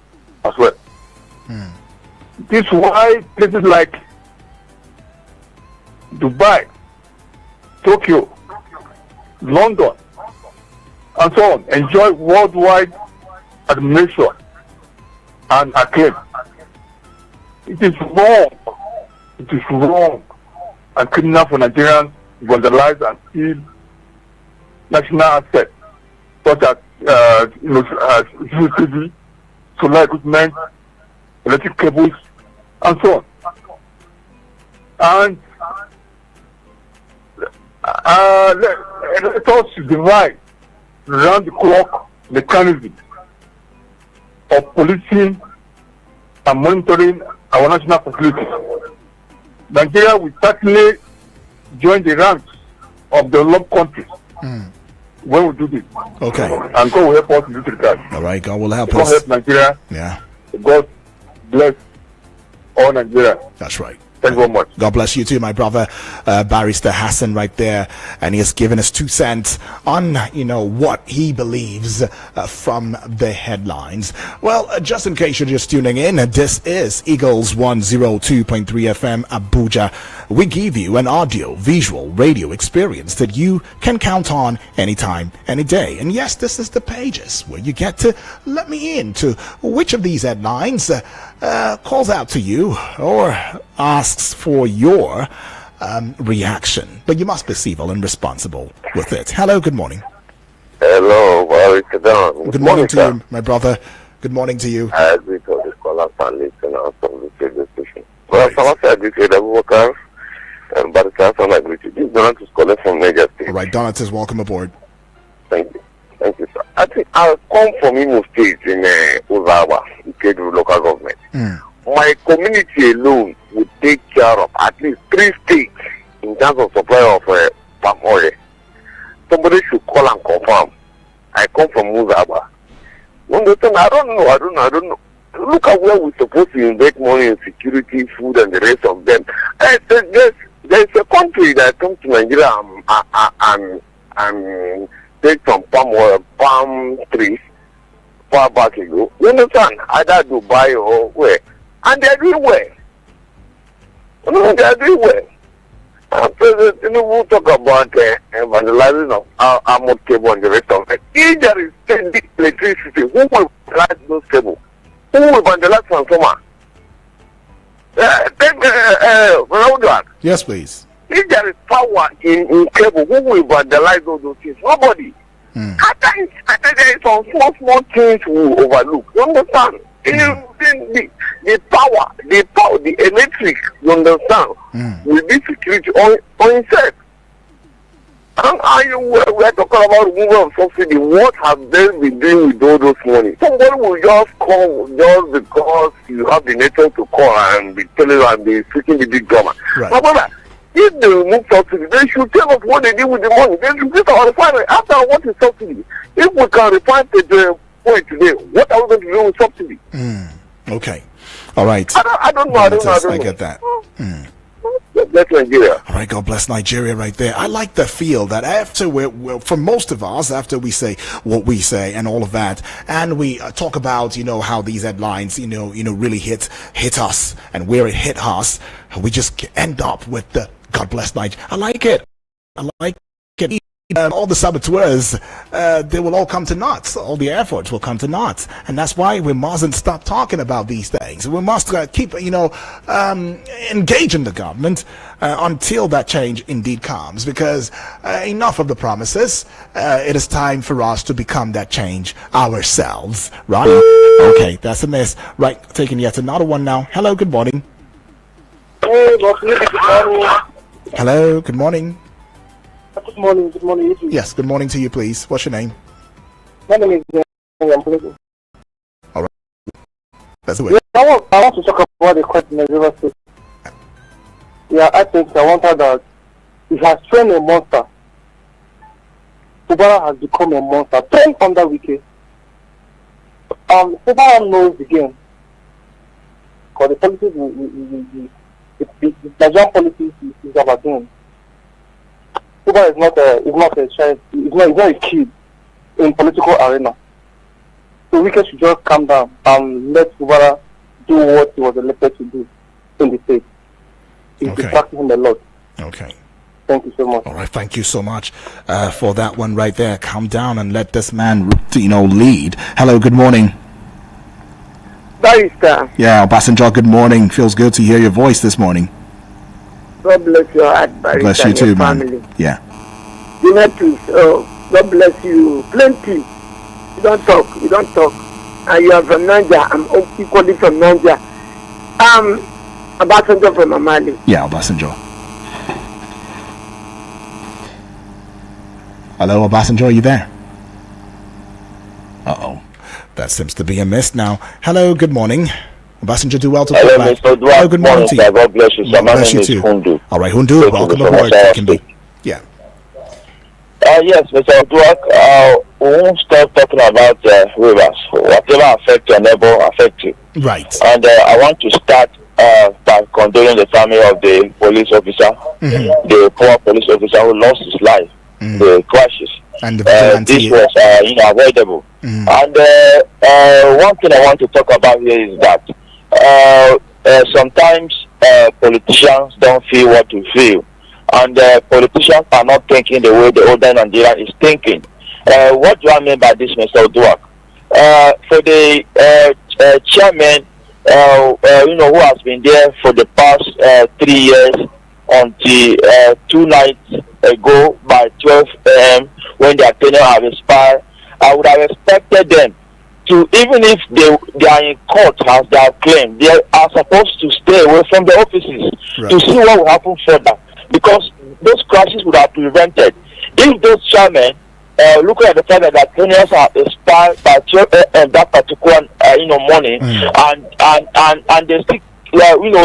as well. This is why places like Dubai, Tokyo, London, and so on enjoy worldwide admiration and acclaim. It is wrong and criminal for Nigerians to vandalize and steal national assets such as CCTV, solar equipment, electric cables, and so on. And let us devise round the clock mechanism of policing and monitoring our national facilities. Nigeria will certainly join the ranks of developed countries when we do this. Okay. And God will help us in this regard. All right, God will help God us. help Nigeria. Yeah, God bless all Nigeria. that's right. Thank you very much. God bless you too, my brother, Barrister Hassan, right there, and he has given us 2 cents on what he believes from the headlines. Well, just in case you're just tuning in, this is Eagles 102.3 FM Abuja. We give you an audio, visual, radio experience that you can count on anytime, any day. And yes, this is the pages where you get to let me into which of these headlines calls out to you or asks for your reaction. But you must be civil and responsible with it. Hello, good morning. Hello, Good morning to you, my brother. Good morning to you. I agree to the scholars and listeners from the radio station. Well, someone said I agree to the workers, but the council agree to this. Donatus Scholar from Niger State. All right, Donatus, welcome aboard. Thank you. Thank you, sir. I think I'll come from Imo State in Uzawa, Ikedu local government. My community alone would take care of at least 3 states in terms of supply of palm oil. Somebody should call and confirm. I come from Uzawa. Understand? I don't know. Look at where we're supposed to invest money in security, food, and the rest of them. There's a country that comes to Nigeria and take some palm trees far back ago. You understand? Either Dubai or where. And they're doing well. They're doing well. And President Tinubu talk about vandalizing of armored cable and the rest of it. If there is steady electricity, who will vandalize those cables? Who will vandalize transformer? Yes, please. If there is power in cable, who will vandalize all those things? Nobody. At times there is some small things we overlook. You understand? The power, the electric, you understand, will be security on itself. And we're talking about removal of subsidy. What have they been doing with all those money? Somebody will just call just because you have the network to call and be telling and be speaking the big government. Right. However, if they remove subsidy, they should tell us what they did with the money. They should get our refinery. After what is subsidy? If we can refine the point today, what are we going to do with subsidy? Okay. All right. I don't know. I get that. That's Nigeria. All right, God bless Nigeria right there. I like the feel that after for most of us, after we say what we say and all of that, and we talk about, how these headlines, really hit us and where it hit us, we just end up with the God bless Nigeria. I like it. All the saboteurs, they will all come to naught. All the efforts will come to naught. And that's why we mustn't stop talking about these things. We must keep, engaging the government until that change indeed comes. Because enough of the promises. It is time for us to become that change ourselves. Right? Okay, that's a miss. Right, taking yet another one now. Hello, good morning. Hello, good morning. Good morning. Yes, good morning to you, please. What's your name? My name is I'm All right. That's the way. I want to talk about the question in River State. Yeah, I wanted that he has trained a monster. Fubara has become a monster. Trained under Wiki. Fubara knows the game. Because the politics, the Nigerian politics is about game. Fubara is not a child. He's not a kid in political arena. So Wike should just calm down and let Fubara do what he was elected to do in the state. He's distracting him a lot. Okay. Thank you so much. All right, thank you so much for that one right there. Calm down and let this man, lead. Hello, good morning. Barrister. Yeah, Obasanjo, good morning. Feels good to hear your voice this morning. God bless your heart, Barrister. Bless you too, man. Family. Yeah. God bless you. Plenty. You don't talk. And you are from Niger. I'm equally from Niger. Obasanjo from Amali. Yeah, Obasanjo. Hello, Obasanjo, are you there? Uh-oh. That seems to be a miss now. Hello, good morning. Obasanjo, do well to call back. Hello, good morning to you. God bless you. God bless you too. Hundu. All right, Hundu, welcome aboard. Yeah. Yes, Mr. Oduak, we won't stop talking about rivers. Whatever affects your neighbor affects you. Right. And I want to start by condoling the family of the police officer, the poor police officer who lost his life, the crashes. And the vigilante. This was avoidable. And one thing I want to talk about here is that sometimes politicians don't feel what to feel, and politicians are not thinking the way the older Nigeria is thinking. What do I mean by this, Mr. Oduak? For the chairman, who has been there for the past 3 years until 2 nights ago by 12 a.m. when their tenure have expired, I would have expected them to, even if they are in court as they have claimed, they are supposed to stay away from the offices to see what will happen further, because those crashes would have prevented. If those chairmen, looking at the fact that their tenures are expired by 12 a.m. that particular morning, and they still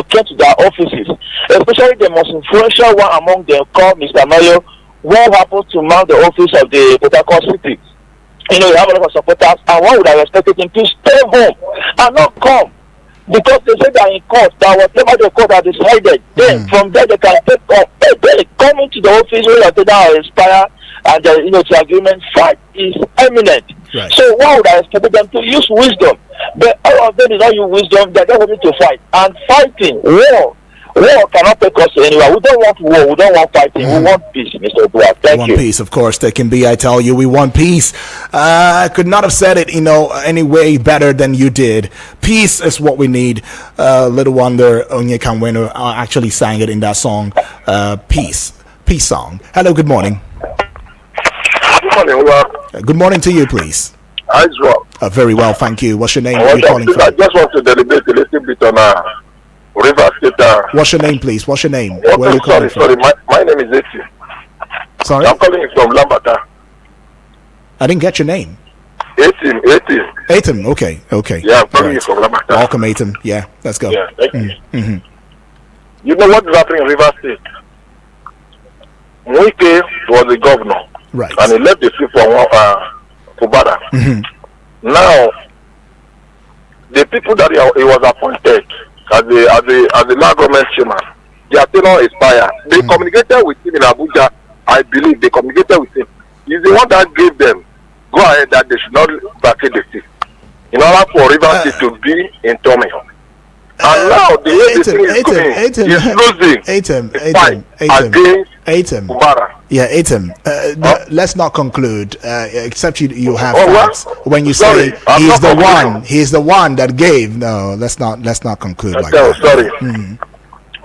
came to their offices, especially the most influential one among them called Mr. Mayo, who happens to mount the office of the Port Harcourt City. You have a lot of supporters, and one would have expected him to stay home and not come, because they say that in court that whatever the court has decided, then from there they can take off. They come into the office when the tenure expire, and the agreement fight is imminent. Right. So one would have expected them to use wisdom, but all of them did not use wisdom. They don't want to fight, and fighting war cannot take us anywhere. We don't want war. We don't want fighting. We want peace, Mr. Oduak. Thank you. We want peace, of course. There can be. I tell you, we want peace. I could not have said it, any way better than you did. Peace is what we need. Little wonder Onyeka Onwenu actually sang it in that song, Peace song. Hello, good morning. Good morning, Good morning to you, please. As well. Very well, thank you. What's your name? Where are you calling from? I just want to deliberate a little bit on River State. What's your name, please? What's your name? Where are you calling from? Sorry, my name is Eti. Sorry? I'm calling from Lambata. I didn't get your name. Atim. Okay. Yeah, I'm calling you from Lambata. Welcome, Atim. Yeah, let's go. Yeah, thank you. Mm-hmm. You know what is happening in River State? Mwike was the governor. Right. And he left the seat for Fubara. Now, the people that he was appointed as the land government chairman, their tenure expired. They communicated with him in Abuja. I believe they communicated with him. He's the one that gave them go ahead that they should not vacate the seat in order for River State to be in turmoil. And now the way the thing is going, he's losing the fight against Fubara. Yeah, Atim. Let's not conclude, except you have facts. When you say he's the one that gave. No, let's not conclude like that. Sorry.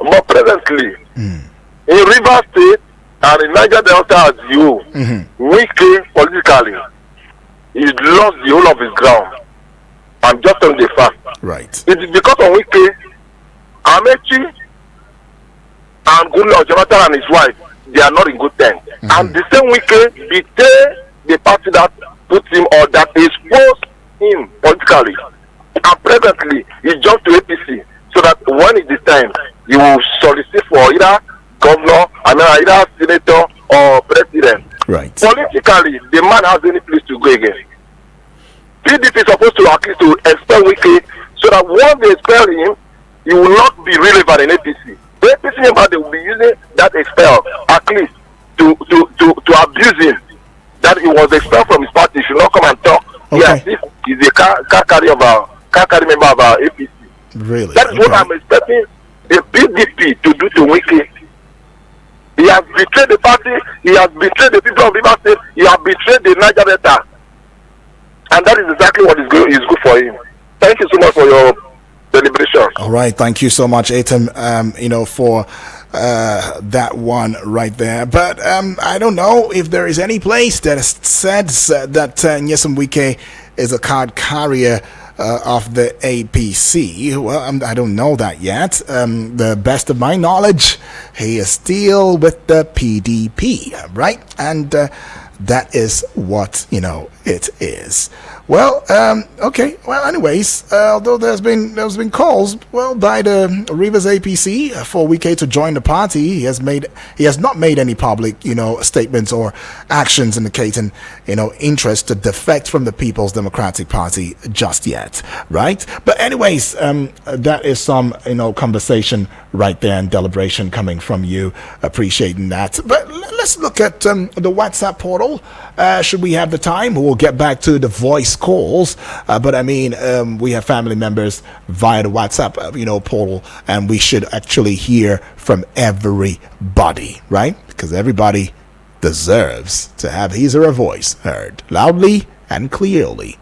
More presently, in River State and in Niger Delta as you, Wike politically, he lost the whole of his ground. I'm just on the fact. Right. It is because of Wike, Amechi, and Goodluck Jonathan and his wife, they are not in good terms. And the same Wike betrayed the party that put him or that exposed him politically. And presently, he jumped to APC so that when it is time, he will solicit for either governor, either senator or president. Right. Politically, the man has any place to go again. PDP is supposed to at least to expel Wike so that once they expel him, he will not be relevant in APC. The APC member, they will be using that expel at least to abuse him. That he was expelled from his party, he should not come and talk. Okay. Yes, this is a car carry member of our APC. Really? That is what I'm expecting the PDP to do to Wike. He has betrayed the party, he has betrayed the people of River State, he has betrayed the Niger Delta. And that is exactly what is good for him. Thank you so much for your deliberation. All right, thank you so much, Atim. For that one right there. But I don't know if there is any place that says that Nyesom Wike is a card carrier of the APC. Well, I don't know that yet. The best of my knowledge, he is still with the PDP, right? And that is what it is. Well, okay. Well, anyways, although there's been calls, well, by the Rivers APC for Wike to join the party, he has not made any public, statements or actions indicating, interest to defect from the People's Democratic Party just yet, right? But anyways, that is some, conversation right there and deliberation coming from you. Appreciating that. But let's look at the WhatsApp portal. Should we have the time, we'll get back to the voice calls. But I mean, we have family members via the WhatsApp, portal, and we should actually hear from everybody, right? Because everybody deserves to have his or her voice heard loudly and clearly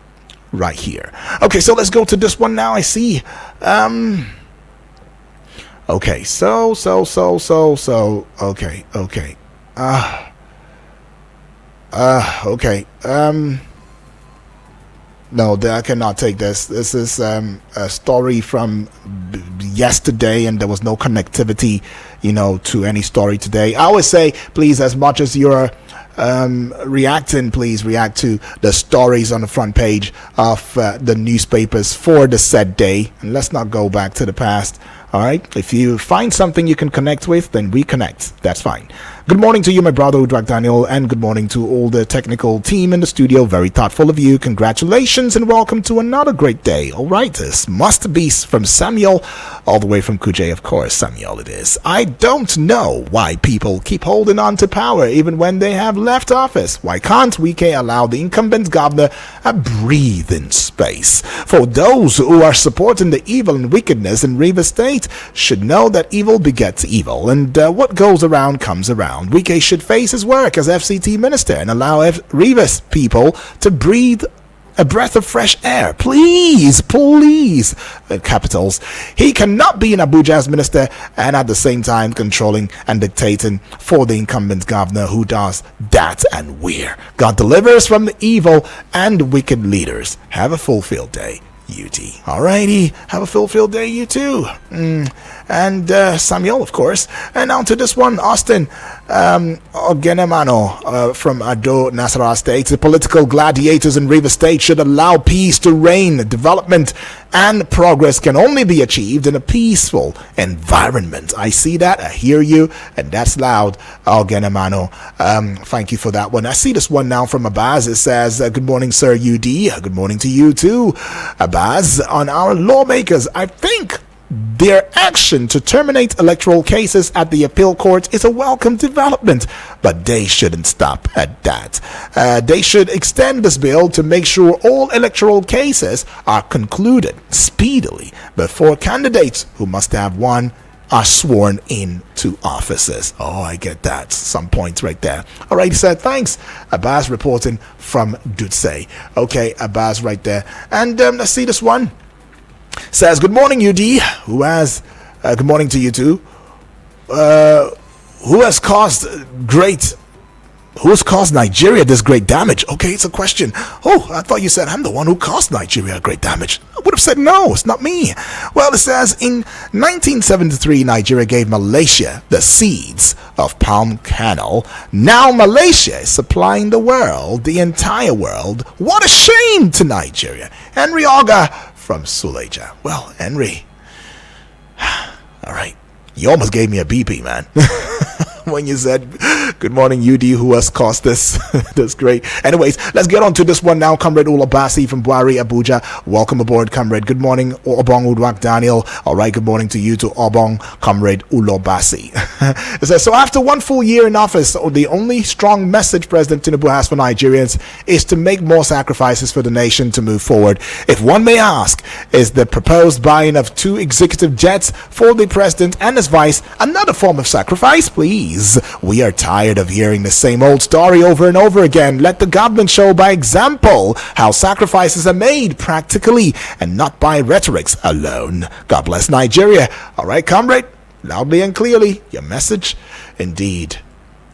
right here. Okay, so let's go to this one now. I see. Okay, so. Okay. Okay. No, I cannot take this. This is a story from yesterday, and there was no connectivity, to any story today. I always say, please, as much as you're reacting, please react to the stories on the front page of the newspapers for the said day, and let's not go back to the past. All right, if you find something you can connect with, then we connect. That's fine. Good morning to you, my brother Uduak Daniel, and good morning to all the technical team in the studio. Very thoughtful of you. Congratulations and welcome to another great day. All right, this must be from Samuel, all the way from Kuje, of course. Samuel it is. I don't know why people keep holding on to power even when they have left office. Why can't Wike allow the incumbent governor a breathing space? For those who are supporting the evil and wickedness in Rivers State should know that evil begets evil, and what goes around comes around. Wike should face his work as FCT minister and allow Rivers people to breathe a breath of fresh air. Please, capitals. He cannot be an Abuja's minister and at the same time controlling and dictating for the incumbent governor who does that and where. God delivers from the evil and wicked leaders. Have a fulfilled day, UT. Alrighty, have a fulfilled day, you too. And Samuel, of course. And now to this one, Austin Ogenemano from Ado, Nasarawa State. The political gladiators in Rivers State should allow peace to reign. Development and progress can only be achieved in a peaceful environment. I see that, I hear you, and that's loud, Ogenemano. Thank you for that one. I see this one now from Abaz. It says, good morning, Sir UD. Good morning to you too, Abaz. On our lawmakers, I think their action to terminate electoral cases at the appeal court is a welcome development, but they shouldn't stop at that. They should extend this bill to make sure all electoral cases are concluded speedily before candidates who must have won are sworn into offices. Oh, I get that. Some points right there. All right, sir. Thanks. Abbas reporting from Dutse. Okay, Abbas right there. And let's see this one. Says, good morning, UD. Good morning to you too. Who's caused Nigeria this great damage? Okay, it's a question. Oh, I thought you said I'm the one who caused Nigeria great damage. I would have said no, it's not me. Well, it says in 1973, Nigeria gave Malaysia the seeds of palm kernel. Now Malaysia is supplying the world, the entire world. What a shame to Nigeria. Henry Oga from Suleja. Well, Henry. All right. You almost gave me a BP, man. When you said, good morning, UD, who has caused this. That's great. Anyways, let's get on to this one now. Comrade Ulobasi from Buari, Abuja. Welcome aboard, comrade. Good morning, Obong Uduak Daniel. All right, good morning to you, to Obong, comrade Ulobasi. It says, so after 1 full year in office, the only strong message President Tinubu has for Nigerians is to make more sacrifices for the nation to move forward. If one may ask, is the proposed buying of 2 executive jets for the president and his vice another form of sacrifice? Please. We are tired of hearing the same old story over and over again. Let the government show by example how sacrifices are made practically and not by rhetorics alone. God bless Nigeria. All right, comrade, loudly and clearly, your message indeed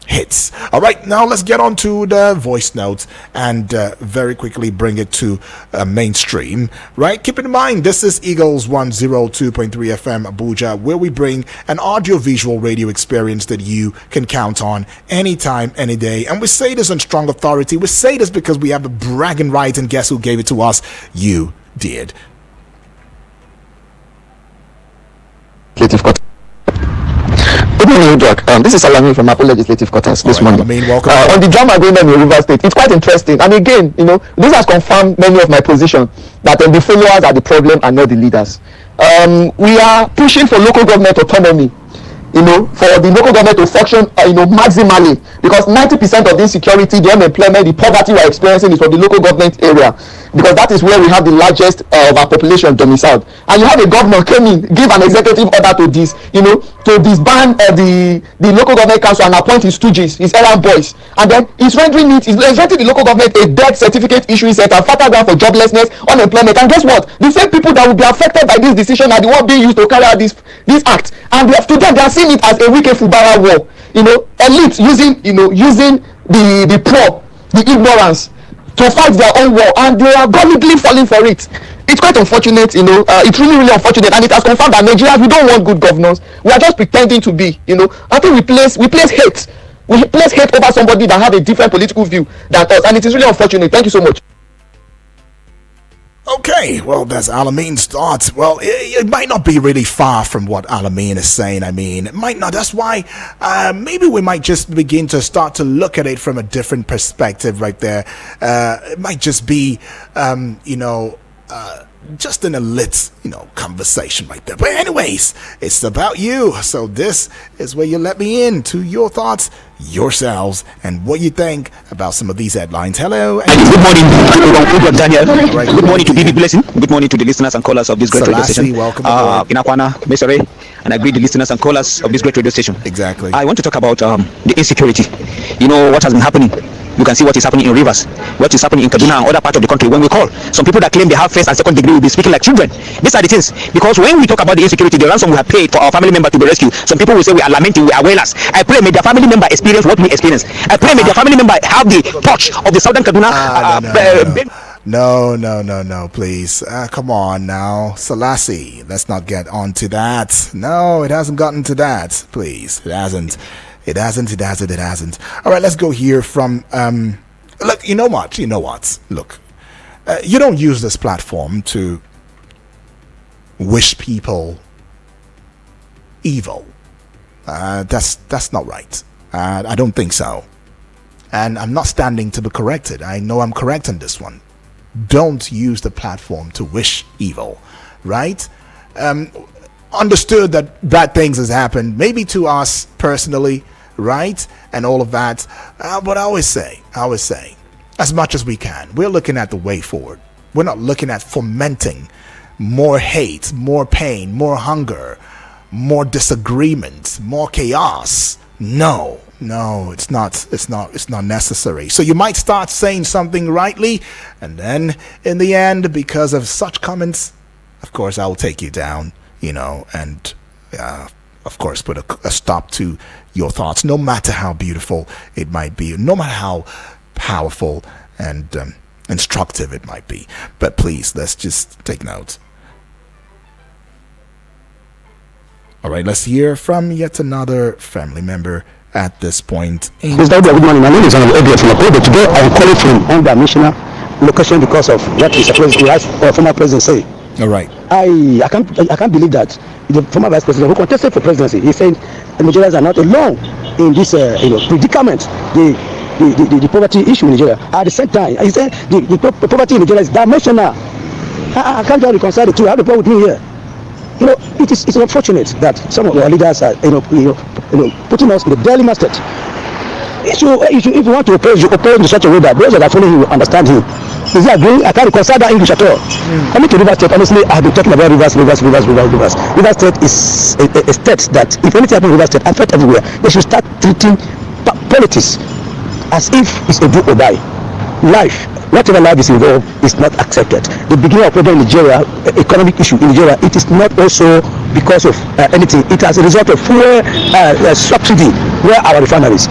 hits. All right, now let's get on to the voice notes and very quickly bring it to mainstream, right? Keep in mind, this is Eagles 102.3 FM Abuja, where we bring an audio-visual radio experience that you can count on anytime, any day. And we say this on strong authority. We say this because we have the bragging rights, and guess who gave it to us? You did. Good morning, Jack. This is Salami from Apple Legislative Quarters this morning. Welcome. On the drama going on in Rivers State, it's quite interesting. And again, this has confirmed many of my position that the followers are the problem and not the leaders. We are pushing for local government autonomy, for the local government to function, maximally, because 90% of the insecurity, the unemployment, the poverty we are experiencing is from the local government area, because that is where we have the largest of our population domiciled. And you have a governor came in, give an executive order to this, to disband the local government council and appoint his stooges, his errand boys, and then he's rendering the local government a dead certificate issuing center, fertile ground for joblessness, unemployment. And guess what? The same people that will be affected by this decision are the one being used to carry out this act. And they are seeing it as a wicked Fubara war. Elites using the poor, the ignorance, to fight their own war, and they are voluntarily falling for it. It's quite unfortunate, it's really, really unfortunate, and it has confirmed that Nigerians, we don't want good governors. We are just pretending to be, I think we place hate. We place hate over somebody that have a different political view than us, and it is really unfortunate. Thank you so much. Okay, well, that's Alamin's thoughts. Well, it might not be really far from what Alamin is saying. I mean, it might not. That's why maybe we might just begin to start to look at it from a different perspective right there. It might just be, just in a lit, conversation right there. But anyways, it's about you. So this is where you let me in to your thoughts, yourselves, and what you think about some of these headlines. Hello. Good morning, Daniel. Right. Good morning to BB Blessing. Good morning to the listeners and callers of this great radio station. Welcome. Inakwana, Mesere, and I greet the listeners and callers of this great radio station. Exactly. I want to talk about the insecurity. What has been happening. You can see what is happening in Rivers, what is happening in Kaduna and other parts of the country. When we call, some people that claim they have first and second degree will be speaking like children. These are the things. Because when we talk about the insecurity, the ransom we have paid for our family member to be rescued, some people will say we are lamenting, we are wailers. I pray may their family member experience what we experience. I pray may their family member have the touch of the southern Kaduna. No, please. Come on now. Selassie, let's not get on to that. No, it hasn't gotten to that. Please, it hasn't. It hasn't. All right, let's go here from, look, you know what? Look, you don't use this platform to wish people evil. That's not right. I don't think so. And I'm not standing to be corrected. I know I'm correct on this one. Don't use the platform to wish evil, right? Understood that bad things has happened, maybe to us personally, right, and all of that, but I always say, as much as we can, we're looking at the way forward. We're not looking at fomenting more hate, more pain, more hunger, more disagreement, more chaos. No, it's not necessary. So you might start saying something rightly, and then in the end, because of such comments, of course I will take you down, and of course put a stop to your thoughts, no matter how beautiful it might be, no matter how powerful and instructive it might be. But please, let's just take note. All right, let's hear from yet another family member at this point. Mr. Good morning. My name is Edward from Akobo. Today I am calling from under-missioner location because of what Mr. former president say. All right. I can't believe that the former vice president who contested for presidency, he said the Nigerians are not alone in this predicament, the poverty issue in Nigeria. At the same time, he said the poverty in Nigeria is dimensional. I can't just reconcile the two. I have a problem with me here. It's unfortunate that some of our leaders are putting us in the dilemma state. If you want to oppose, you oppose in such a way that those that are following you will understand him. Is he agreeing? I can't reconcile that English at all. Coming to Rivers State, honestly, I've been talking about Rivers. Rivers State is a state that, if anything happens in Rivers State, affects everywhere. They should start treating politics as if it's a do or die. Life, whatever life is involved, is not accepted. The beginning of problem in Nigeria, economic issue in Nigeria, it is not also because of anything. It as a result of fuel subsidy where our refineries.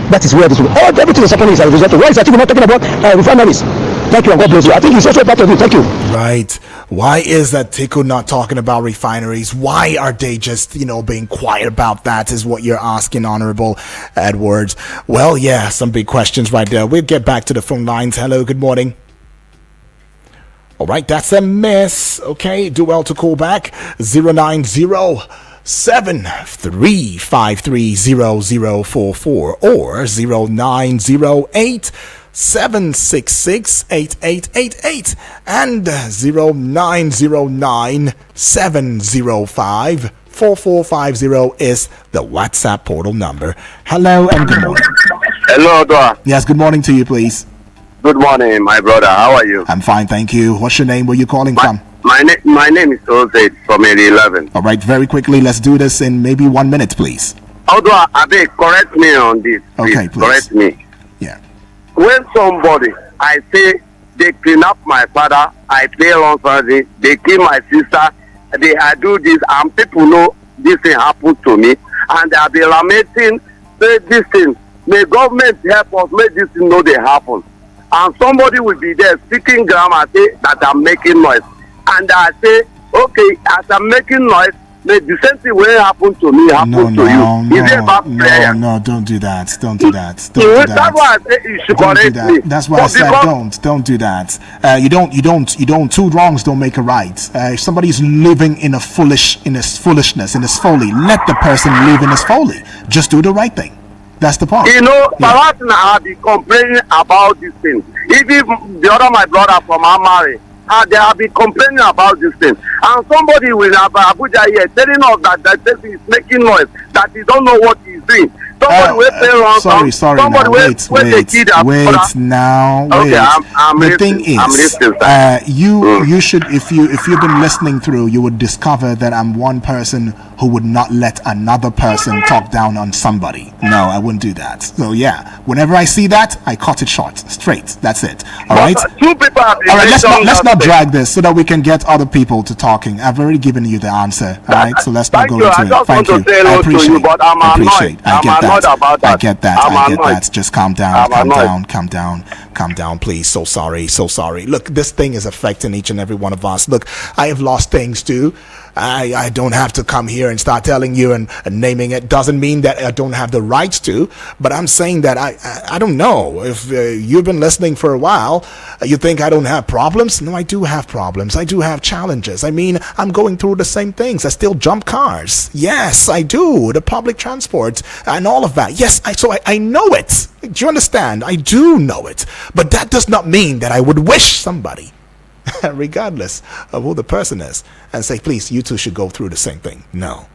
That is where this everything is happening is as a result of why is Atiku not talking about refineries? Thank you and God bless you. I think it's also part of it. Thank you. Right. Why is that Atiku not talking about refineries? Why are they just, being quiet about that is what you're asking, Honorable Edwards. Well, yeah, some big questions right there. We'll get back to the phone lines. Hello, good morning. All right, that's a miss. Okay, do well to call back. 090-7353-0044 or 0908-766-8888 and 0909-705-4450 is the WhatsApp portal number. Hello and good morning. Hello, Dwa. Yes, good morning to you, please. Good morning, my brother. How are you? I'm fine, thank you. What's your name? Where are you calling from? My name is Jose from Area 11. All right, very quickly, let's do this in maybe 1 minute, please. Although, Abe, correct me on this. Okay, please. Correct me. Yeah. When somebody, I say, they clean up my father, I pay on Sunday, they kill my sister, I do this, and people know this thing happened to me, and I'll be lamenting, say this thing, may government help us make this thing know they happen. And somebody will be there speaking grammar, say that I'm making noise. And I say, okay, as I'm making noise, may the same thing will happen to me happen to you. Is it about prayer? No, don't do that. Don't do that. That's why I say you should correct me. That's why I said don't do that. You don't. Two wrongs don't make a right. If somebody's living in his foolishness, in his folly, let the person live in his folly. Just do the right thing. That's the point. Perhaps I'll be complaining about this thing. Even the other my brother from Amari, they have been complaining about this thing. And somebody will have Abuja here telling us that person is making noise, that he don't know what he's doing. Somebody will play wrong. Sorry. Somebody Wait now. Okay, I'm the listening. thing is, you should, if you've been listening through, you would discover that I'm one person who would not let another person talk down on somebody. No, I wouldn't do that. So yeah, whenever I see that, I cut it short, straight. That's it. All right. Two people have been all right. Let's not drag this so that we can get other people to talking. I've already given you the answer. All right. So let's not go into it. Thank you. I appreciate it. I get that. Just calm down, please. So sorry. Look, this thing is affecting each and every one of us. Look, I have lost things too. I don't have to come here and start telling you and naming it. Doesn't mean that I don't have the rights to, but I'm saying that I don't know if you've been listening for a while. You think I don't have problems? No, I do have problems. I do have challenges. I mean, I'm going through the same things. I still jump cars. Yes, I do. The public transport and all of that. Yes, I know it. Do you understand? I do know it. But that does not mean that I would wish somebody, regardless of who the person is, and say, please, you two should go through the same thing. No,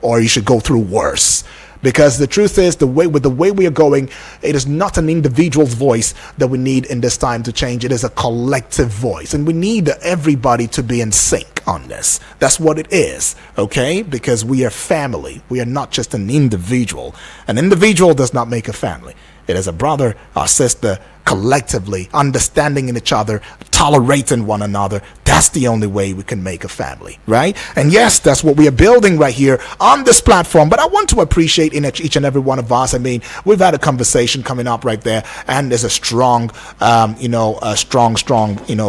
or you should go through worse. Because the truth is, the way we are going, it is not an individual's voice that we need in this time to change. It is a collective voice, and we need everybody to be in sync on this. That's what it is, okay? Because we are family. We are not just an individual. An individual does not make a family. It is a brother or sister, collectively understanding in each other, tolerating one another. That's the only way we can make a family, right? And yes, that's what we are building right here on this platform. But I want to appreciate in each and every one of us. I mean, we've had a conversation coming up right there, and there's a strong,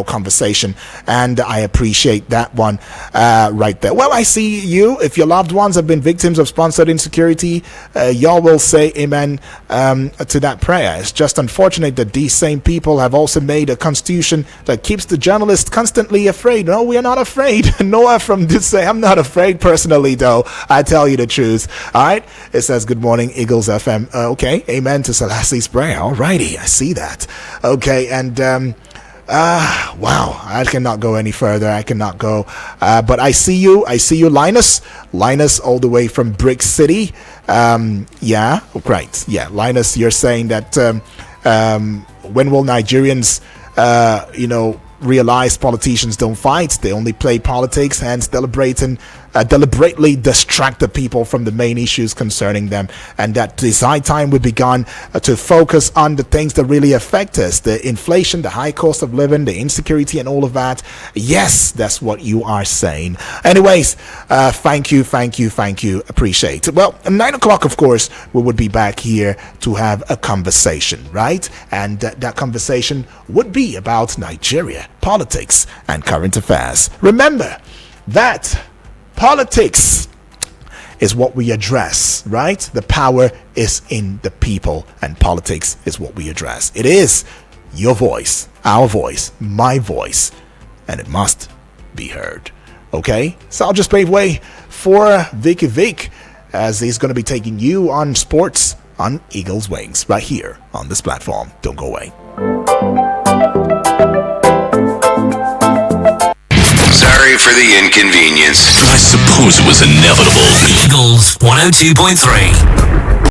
conversation, and I appreciate that one right there. Well, I see you. If your loved ones have been victims of sponsored insecurity, y'all will say amen to that prayer. It's just unfortunate that these same people have also made a constitution that keeps the journalists constantly afraid. No, we are not afraid. Noah from this say, I'm not afraid personally, though. I tell you the truth. All right. It says, good morning, Eagles FM. Okay. Amen to Selassie's prayer. All righty. I see that. Okay. And, wow, I cannot go any further. I cannot go. But I see you, Linus, all the way from Brick City. Yeah, right. Yeah. Linus, you're saying that, when will Nigerians, realize politicians don't fight, they only play politics, and celebrating deliberately distract the people from the main issues concerning them, and that this high time we begun to focus on the things that really affect us, the inflation, the high cost of living, the insecurity, and all of that. Yes, that's what you are saying. Anyways, thank you, appreciate it. Well, at 9 o'clock, of course, we would be back here to have a conversation, right? And that conversation would be about Nigeria, politics, and current affairs. Remember that politics is what we address, right? The power is in the people, and politics is what we address. It is your voice, our voice, my voice, and it must be heard. Okay? So I'll just pave way for Vicky Vic, as he's going to be taking you on sports on Eagles Wings right here on this platform. Don't go away. Sorry for the inconvenience. I suppose it was inevitable. Eagles 102.3.